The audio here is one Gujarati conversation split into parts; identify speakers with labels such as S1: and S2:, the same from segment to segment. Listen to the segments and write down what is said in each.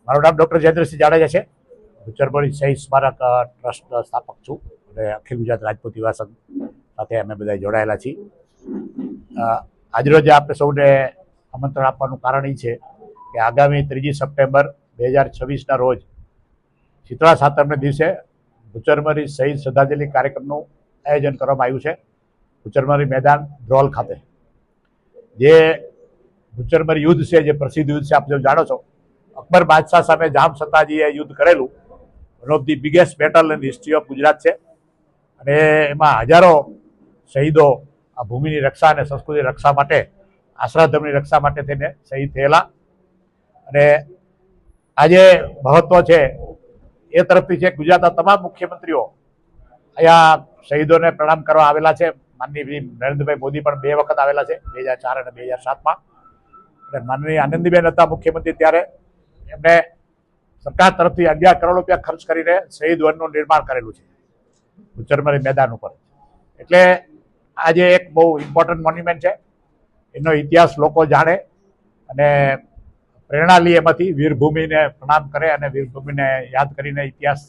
S1: મારું નામ ડૉક્ટર જયેન્દ્રસિંહ જાડેજા છે. ભૂચરમરી શહીદ સ્મારક ટ્રસ્ટ સ્થાપક છું અને અખિલ ગુજરાત રાજપૂત યુવા સંઘ સાથે અમે બધા જોડાયેલા છીએ. આજરોજ આપણે સૌને આમંત્રણ આપવાનું કારણ એ છે કે આગામી 3 સપ્ટેમ્બર 2026ના રોજ શીતળા સાતમને દિવસે ભૂચરમરી શહીદ શ્રદ્ધાંજલિ કાર્યક્રમનું આયોજન કરવામાં આવ્યું છે ભૂચરમરી મેદાન ધ્રોલ ખાતે. જે ભૂચરમરી યુદ્ધ છે, જે પ્રસિદ્ધ યુદ્ધ છે, આપ જો જાણો છો, અકબર બાદશાહ સામે જામ સત્તાજીએ યુદ્ધ કરેલું, one of the biggest battle in history of Gujarat છે. અને એમાં હજારો શહીદો આ ભૂમિની રક્ષા અને સંસ્કૃતિની રક્ષા માટે, આશ્રાધર્મની રક્ષા માટે થઈને શહીદ થયેલા. અને આજે મહત્વ છે એ તરફથી છે ગુજરાતના તમામ મુખ્યમંત્રીઓ અહીંયા શહીદોને પ્રણામ કરવા આવેલા છે. માનનીય નરેન્દ્રભાઈ મોદી પણ 2 વખત આવેલા છે, 2004 અને 2007માં. અને માનનીય આનંદીબેન હતા મુખ્યમંત્રી, ત્યારે એમને સરકાર તરફથી 11 કરોડ રૂપિયા ખર્ચ કરીને શહીદ વનનું નિર્માણ કરેલું છે ભૂચરમરી મેદાન ઉપર. એટલે આજે એક બહુ ઇમ્પોર્ટન્ટ મોન્યુમેન્ટ છે. એનો ઇતિહાસ લોકો જાણે અને પ્રેરણા લે, એમાંથી વીરભૂમિને પ્રણામ કરે અને વીરભૂમિને યાદ કરીને ઇતિહાસ,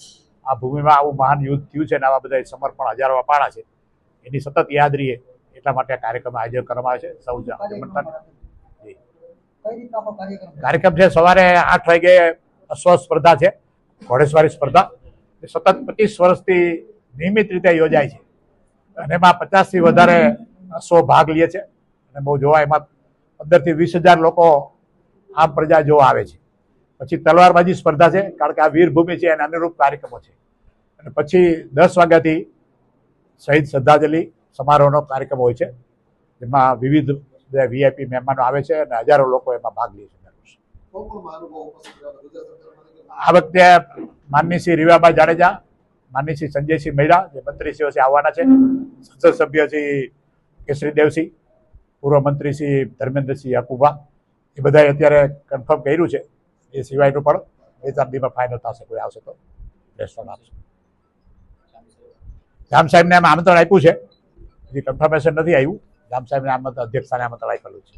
S1: આ ભૂમિમાં આવું મહાન યુદ્ધ થયું છે અને આવા બધા સમર્પણ હજારો અપાણા છે, એની સતત યાદ રહીએ એટલા માટે આ કાર્યક્રમ આયોજન કરવામાં આવે છે. સૌ કાર્યક્રમ છે સવારે 8 વાગે અશ્વ સ્પર્ધા છે, ઘોડેસવારી સ્પર્ધા. સતત 25 વર્ષથી નિયમિત રીતે યોજાય છે અને એમાં 50થી વધારે અશ્વો ભાગ લે છે અને બહુ જોવા એમાં 15થી 20,000 લોકો આમ પ્રજા જોવા આવે છે. પછી તલવારબાજી સ્પર્ધા છે, કારણ કે આ વીરભૂમિ છે એને અનુરૂપ કાર્યક્રમો છે. અને પછી 10 વાગ્યાથી શહીદ શ્રદ્ધાંજલિ સમારોહનો કાર્યક્રમ હોય છે, જેમાં વિવિધ VIP મહેમાનો આવે છે અને હજારો લોકો એમાં ભાગ લે છે. આ વખતે માનનીય શ્રી રીવાબા જાડેજા, માનનીય શ્રી સંજયસિંહ મૈડા, જે મંત્રીશ્રીઓ છે, આવવાના છે. સંસદ સભ્ય શ્રી કેસરીદેવસિંહ, પૂર્વ મંત્રી શ્રી ધર્મેન્દ્રસિંહ યાકુબા, એ બધાએ અત્યારે કન્ફર્મ કર્યું છે. એ સિવાયનું પણ 2-4 દિવસમાં ફાઇનલ થશે. કોઈ આવશે તો રેસ્ટોરન્ટ આપશે. જામ સાહેબને આમંત્રણ આપ્યું છે, હજી કન્ફર્મેશન નથી આવ્યું. જામ સાહેબને અધ્યક્ષતાને આમંત્રણ આપેલું છે.